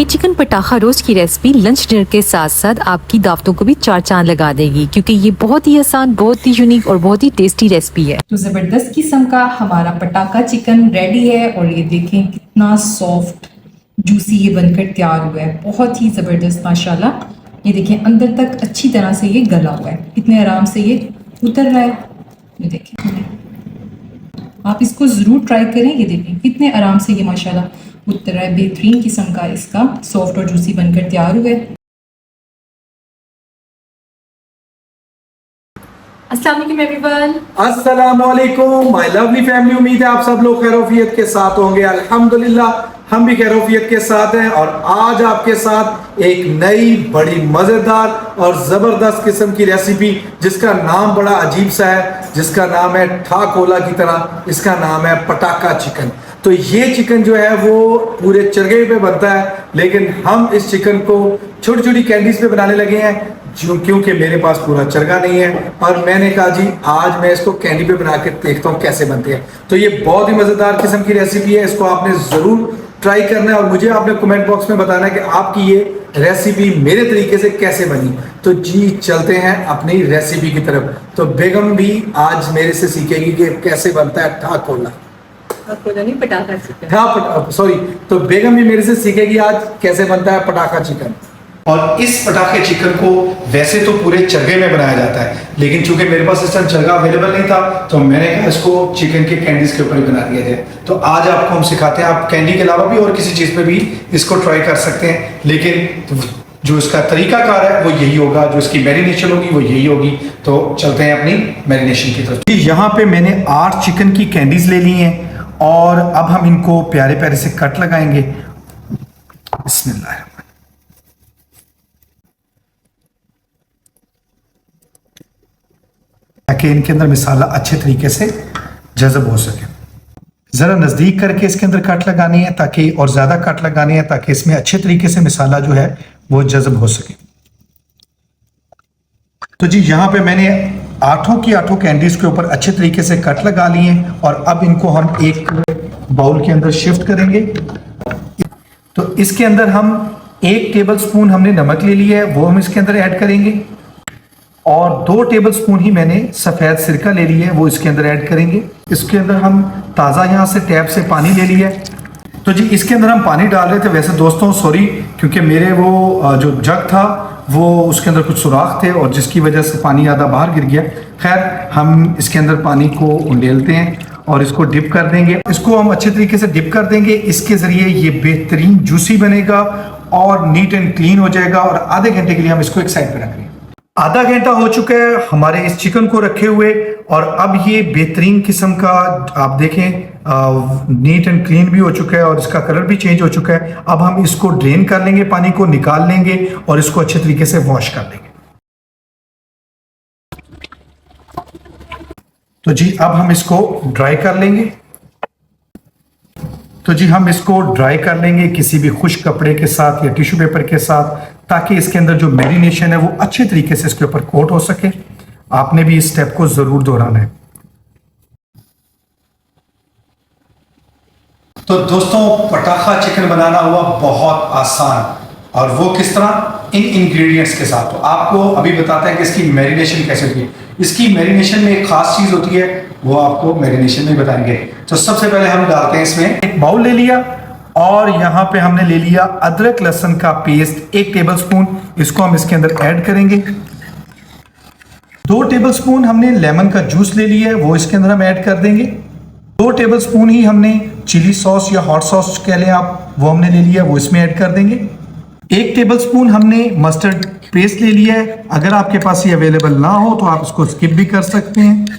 ये चिकन पटाखा रोस्ट की रेसिपी लंच डिनर के साथ साथ आपकी दावतों को भी चार चांद लगा देगी, क्योंकि ये बहुत ही आसान, बहुत ही यूनिक और बहुत ही टेस्टी रेसिपी है। तो ज़बरदस्त किस्म का हमारा पटाखा चिकन रेडी है और ये देखें कितना सॉफ्ट जूसी ये बनकर तैयार हुआ है। बहुत ही ज़बरदस्त माशाल्लाह। ये देखें अंदर तक अच्छी तरह से ये गला हुआ है, कितने आराम से ये उतर रहा है। ये देखें, आप इसको ज़रूर ट्राई करें। ये देखें कितने आराम से ये माशाल्लाह उतर रहा है। बेहतरीन किस्म का इसका सॉफ्ट और जूसी बनकर तैयार हुआ है। अस्सलाम वालेकुम एवरीवन। अस्सलाम वालेकुम माय लवली फैमिली। उम्मीद है आप सब लोग खैरोफियत के साथ होंगे। अल्हम्दुलिल्लाह हम भी खैरोफियत के साथ हैं और आज आपके साथ एक नई बड़ी मज़ेदार और ज़बरदस्त किस्म की रेसिपी, जिसका नाम बड़ा अजीब सा है, जिसका नाम है ठा कोला की तरह। इसका नाम है पटाखा चिकन। तो ये चिकन जो है वो पूरे चरगे पे बनता है, लेकिन हम इस चिकन को छोटी छोटी कैंडीज पे बनाने लगे हैं, क्योंकि मेरे पास पूरा चरगा नहीं है। और मैंने कहा जी आज मैं इसको कैंडी पे बना के देखता हूँ कैसे बनते हैं। तो ये बहुत ही मज़ेदार किस्म की रेसिपी है, इसको आपने ज़रूर ट्राई करना है और मुझे आपने कमेंट बॉक्स में बताना है कि आपकी ये रेसिपी मेरे तरीके से कैसे बनी। तो जी चलते हैं अपनी रेसिपी की तरफ। तो बेगम भी आज मेरे से सीखेगी कि कैसे बनता है ठा कोला। पटाखा चिकन। सॉरी, तो बेगम भी मेरे से सीखेगी आज कैसे बनता है पटाखा चिकन। और इस पटाखे चिकन को वैसे तो पूरे चरगे में बनाया जाता है, लेकिन चूंकि मेरे पास इस टाइम चरगा अवेलेबल नहीं था तो मैंने कहा इसको चिकन के कैंडीज के ऊपर ही बना दिया जाए। तो आज आपको हम सिखाते हैं, आप कैंडी के अलावा भी और किसी चीज़ पे भी इसको ट्राई कर सकते हैं, लेकिन जो इसका तरीकाकार है वो यही होगा, जो इसकी मैरिनेशन होगी वो यही होगी। तो चलते हैं अपनी मैरिनेशन की तरफ। यहाँ पे मैंने 8 चिकन की कैंडीज ले ली हैं और अब हम इनको प्यारे प्यारे से कट लगाएंगे। बिस्मिल्लाह। ताकि इनके अंदर मसाला अच्छे तरीके से जज़ब हो सके। जरा नजदीक करके इसके अंदर कट लगानी है ताकि, और ज्यादा कट लगानी है ताकि इसमें अच्छे तरीके से मसाला जो है वो जज़ब हो सके। तो जी यहाँ पे मैंने 8 कैंडीज के ऊपर अच्छे तरीके से कट लगा लिए और अब इनको हम एक बाउल के अंदर शिफ्ट करेंगे। तो इसके अंदर हम 1 टेबल स्पून हमने नमक ले लिया है, वो हम इसके अंदर ऐड करेंगे और 2 टेबल स्पून ही मैंने सफ़ेद सिरका ले लिया है, वो इसके अंदर ऐड करेंगे। इसके अंदर हम ताज़ा यहाँ से टैप से पानी ले लिया है। तो जी इसके अंदर हम पानी डाल रहे थे, वैसे दोस्तों सॉरी, क्योंकि मेरे वो जो जग था वो उसके अंदर कुछ सुराख थे और जिसकी वजह से पानी आधा बाहर गिर गया। खैर हम इसके अंदर पानी को उंडेलते हैं और इसको डिप कर देंगे। इसको हम अच्छे तरीके से डिप कर देंगे, इसके ज़रिए ये बेहतरीन जूसी बनेगा और नीट एंड क्लीन हो जाएगा। और आधे घंटे के लिए हम इसको एक साइड पर रखेंगे। आधा घंटा हो चुका है हमारे इस चिकन को रखे हुए और अब ये बेहतरीन किस्म का आप देखें नीट एंड क्लीन भी हो चुका है और इसका कलर भी चेंज हो चुका है। अब हम इसको ड्रेन कर लेंगे, पानी को निकाल लेंगे और इसको अच्छे तरीके से वॉश कर लेंगे। तो जी अब हम इसको ड्राई कर लेंगे। तो जी हम इसको ड्राई कर लेंगे किसी भी खुश्क कपड़े के साथ या टिश्यू पेपर के साथ, ताकि इसके अंदर जो मैरिनेशन है वो अच्छे तरीके से इसके ऊपर कोट हो सके। आपने भी इस स्टेप को जरूर दोहराना है। तो दोस्तों पटाखा चिकन बनाना हुआ बहुत आसान, और वो किस तरह, इन इंग्रेडिएंट्स के साथ। तो आपको अभी बताते हैं कि इसकी मैरिनेशन कैसे होती है। इसकी मैरिनेशन में एक खास चीज होती है, वो आपको मैरिनेशन में बताएंगे। तो सबसे पहले हम डालते हैं इसमें एक बाउल ले लिया और यहाँ पे हमने ले लिया अदरक लहसुन का पेस्ट 1 टेबल स्पून, इसको हम इसके अंदर ऐड करेंगे। 2 टेबल स्पून हमने लेमन का जूस ले लिया है, वो इसके अंदर हम ऐड कर देंगे। 2 टेबल स्पून ही हमने चिली सॉस या हॉट सॉस कह लें आप, वो हमने ले लिया, वो इसमें ऐड कर देंगे। 1 टेबल स्पून हमने मस्टर्ड पेस्ट ले लिया है। अगर आपके पास ये अवेलेबल ना हो तो आप इसको स्किप भी कर सकते हैं,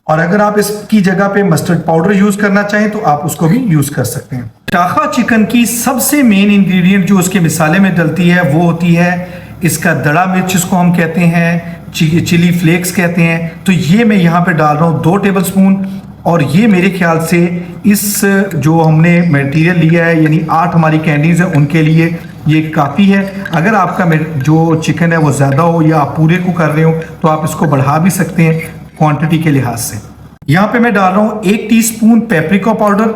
और अगर आप इसकी जगह पे मस्टर्ड पाउडर यूज करना चाहें तो आप उसको भी यूज कर सकते हैं। पटाखा चिकन की सबसे मेन इंग्रेडिएंट जो उसके मिसाले में डलती है वो होती है इसका दड़ा मिर्च, जिसको हम कहते हैं चिली फ्लेक्स कहते हैं। तो ये मैं यहाँ पे डाल रहा हूँ 2 टेबल स्पून, और ये मेरे ख्याल से इस जो हमने मटेरियल लिया है यानी 8 हमारी कैंडीज है उनके लिए ये काफ़ी है। अगर आपका जो चिकन है वो ज़्यादा हो या आप पूरे को कर रहे हो तो आप इसको बढ़ा भी सकते हैं क्वांटिटी के लिहाज से। यहाँ पे मैं डाल रहा हूँ 1 टीस्पून पेपरिका पाउडर,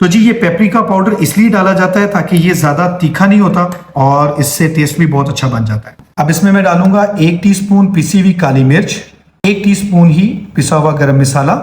तो जी ये पेपरिका पाउडर इसलिए डाला जाता है ताकि ये ज्यादा तीखा नहीं होता और इससे टेस्ट भी बहुत अच्छा बन जाता है। अब इसमें मैं डालूंगा 1 टीस्पून पिसी हुई काली मिर्च, 1 टीस्पून ही पिसा हुआ गरम मसाला,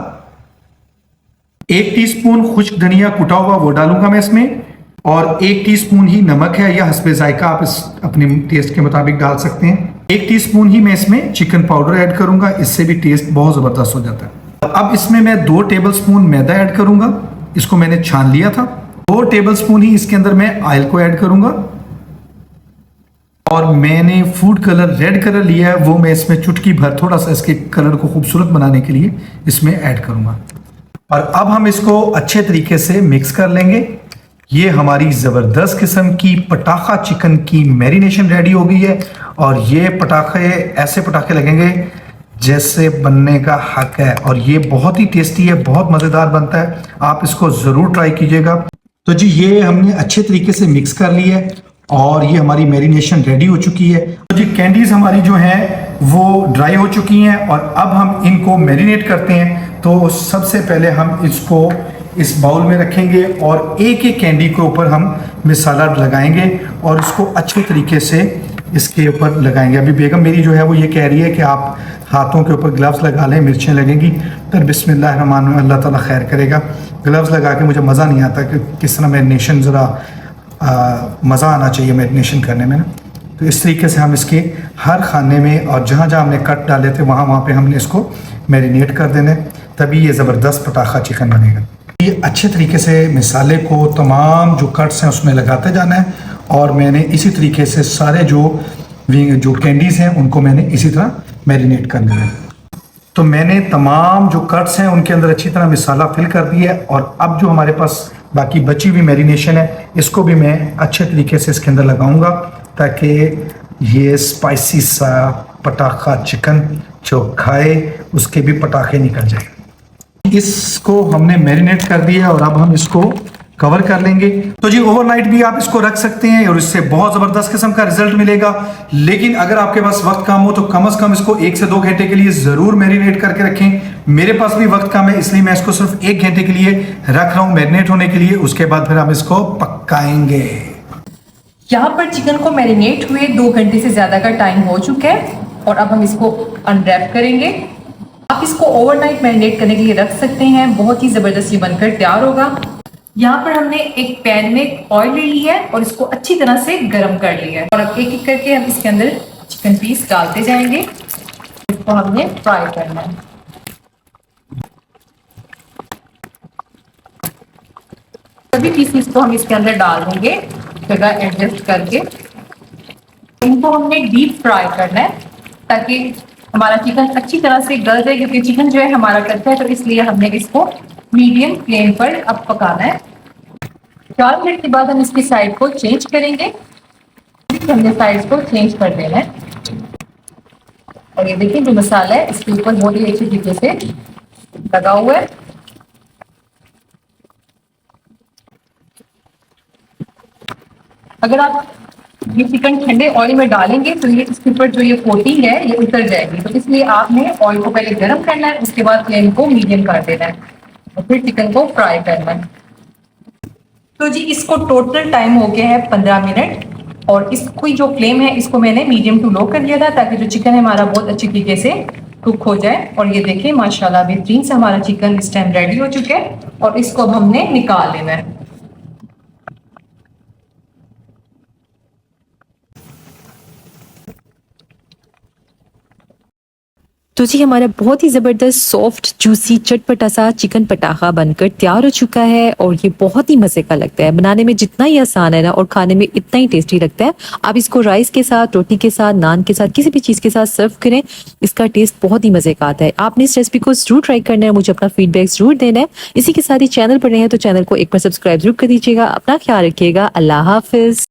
1 टीस्पून खुश्क धनिया कुटा हुआ वो डालूंगा मैं इसमें, और 1 टीस्पून ही नमक है या हस्बे जायका, आप इस अपने टेस्ट के मुताबिक डाल सकते हैं। 1 टीस्पून ही मैं इसमें चिकन पाउडर ऐड करूंगा, इससे भी टेस्ट बहुत जबरदस्त हो जाता है। अब इसमें मैं 2 टेबलस्पून मैदा ऐड करूंगा, इसको मैंने छान लिया था। 2 टेबलस्पून ही इसके अंदर मैं ऑयल को ऐड करूंगा, और मैंने फूड कलर रेड कलर लिया है, वो मैं इसमें चुटकी भर थोड़ा सा इसके कलर को खूबसूरत बनाने के लिए इसमें ऐड करूंगा। और अब हम इसको अच्छे तरीके से मिक्स कर लेंगे। ये हमारी जबरदस्त किस्म की पटाखा चिकन की मैरिनेशन रेडी हो गई है, और ये पटाखे ऐसे पटाखे लगेंगे जैसे बनने का हक है, और ये बहुत ही टेस्टी है, बहुत मजेदार बनता है। आप इसको जरूर ट्राई कीजिएगा। तो जी ये हमने अच्छे तरीके से मिक्स कर लिया है और ये हमारी मैरिनेशन रेडी हो चुकी है। तो जी कैंडीज हमारी जो हैं वो ड्राई हो चुकी हैं, और अब हम इनको मैरिनेट करते हैं। तो सबसे पहले हम इसको इस बाउल में रखेंगे और एक एक कैंडी के ऊपर हम मसाला लगाएंगे और इसको अच्छे तरीके से इसके ऊपर लगाएंगे। अभी बेगम मेरी जो है वो ये कह रही है कि आप हाथों के ऊपर ग्लव्स लगा लें, मिर्चें लगेंगी। तो बिस्मिल्लाह रहमान रहीम, अल्लाह ताला खैर करेगा। ग्लव्स लगा के मुझे मज़ा नहीं आता कि किस तरह मैरिनेशन ज़रा मज़ा आना चाहिए मैरिनेशन करने में ना। तो इस तरीके से हम इसके हर खाने में और जहाँ जहाँ हमने कट डाले थे वहाँ पे हमने इसको मैरिनेट कर देना है, तभी ये ज़बरदस्त पटाखा चिकन बनेगा। ये अच्छे तरीके से मसाले को तमाम जो कट्स हैं उसमें लगाते जाना है, और मैंने इसी तरीके से सारे जो कैंडीज़ हैं उनको मैंने इसी तरह मैरिनेट कर लिया है। तो मैंने तमाम जो कट्स हैं उनके अंदर अच्छी तरह मसाला फिल कर दिया है, और अब जो हमारे पास बाकी बची हुई मैरिनेशन है इसको भी मैं अच्छे तरीके से इसके अंदर लगाऊंगा, ताकि ये स्पाइसी सा पटाखा चिकन जो खाए उसके भी पटाखे निकल जाए। इसको हमने मैरिनेट कर दिया और अब हम इसको कवर कर लेंगे। तो जी ओवरनाइट भी आप इसको रख सकते हैं और इससे बहुत जबरदस्त किस्म का रिजल्ट मिलेगा। लेकिन अगर आपके पास वक्त कम हो तो कम से कम इसको 1 से 2 घंटे के लिए जरूर मैरिनेट करके रखें। मेरे पास भी वक्त कम है, इसलिए मैं इसको सिर्फ 1 घंटे के लिए रख रहा हूं मैरिनेट होने के लिए। उसके बाद फिर हम इसको पकाएंगे। यहाँ पर चिकन को मैरिनेट हुए 2 घंटे से ज़्यादा का टाइम हो चुका है, और अब हम इसको अनरैप करेंगे। आप इसको ओवरनाइट मैरिनेट करने के लिए रख सकते हैं, बहुत ही ज़बरदस्त ये बनकर तैयार होगा। यहाँ पर हमने एक पैन में ऑयल ले लिया है और इसको अच्छी तरह से गर्म कर लिया है, और अब एक एक करके हम इसके अंदर चिकन पीस डालते जाएंगे। इसको हमने फ्राई करना है। सभी पीसेस को हम इसके अंदर डाल देंगे जगह एडजस्ट करके। इनको हमने डीप फ्राई करना है ताकि हमारा चिकन अच्छी तरह से गल जाए, क्योंकि चिकन जो है हमारा कच्चा है, तो इसलिए हमने इसको मीडियम फ्लेम पर अब पकाना है। 4 मिनट के बाद हम इसकी साइड को चेंज करेंगे। हमने साइड को चेंज कर देना है, और ये देखिए जो मसाला है इसके ऊपर बहुत ही अच्छी तरीके से लगा हुआ है। अगर आप ये चिकन ठंडे ऑयल में डालेंगे तो ये इसके ऊपर जो ये कोटिंग है ये उतर जाएगी, तो इसलिए आपने ऑयल को पहले गर्म करना है, उसके बाद फ्लेम को मीडियम कर देना है और फिर चिकन को फ्राई करना है। तो जी इसको टोटल टाइम हो गया है 15 मिनट, और इसकी जो फ्लेम है इसको मैंने मीडियम टू लो कर लिया था ताकि जो चिकन है हमारा बहुत अच्छी तरीके से कुक हो जाए। और ये देखिए माशाल्लाह बेहतरीन से हमारा चिकन इस टाइम रेडी हो चुका है, और इसको अब हमने निकाल लेना है। तो जी हमारा बहुत ही ज़बरदस्त सॉफ्ट जूसी चटपटा सा चिकन पटाखा बनकर तैयार हो चुका है, और ये बहुत ही मज़े का लगता है। बनाने में जितना ही आसान है ना, और खाने में इतना ही टेस्टी लगता है। आप इसको राइस के साथ, रोटी के साथ, नान के साथ, किसी भी चीज़ के साथ सर्व करें, इसका टेस्ट बहुत ही मज़े का आता है। आपने इस रेसिपी को जरूर ट्राई करना है, मुझे अपना फीडबैक जरूर देना है। इसी के साथ ही चैनल पर रहे हैं तो चैनल को एक बार सब्सक्राइब जरूर कर दीजिएगा। अपना ख्याल रखिएगा। अल्लाह हाफिज़।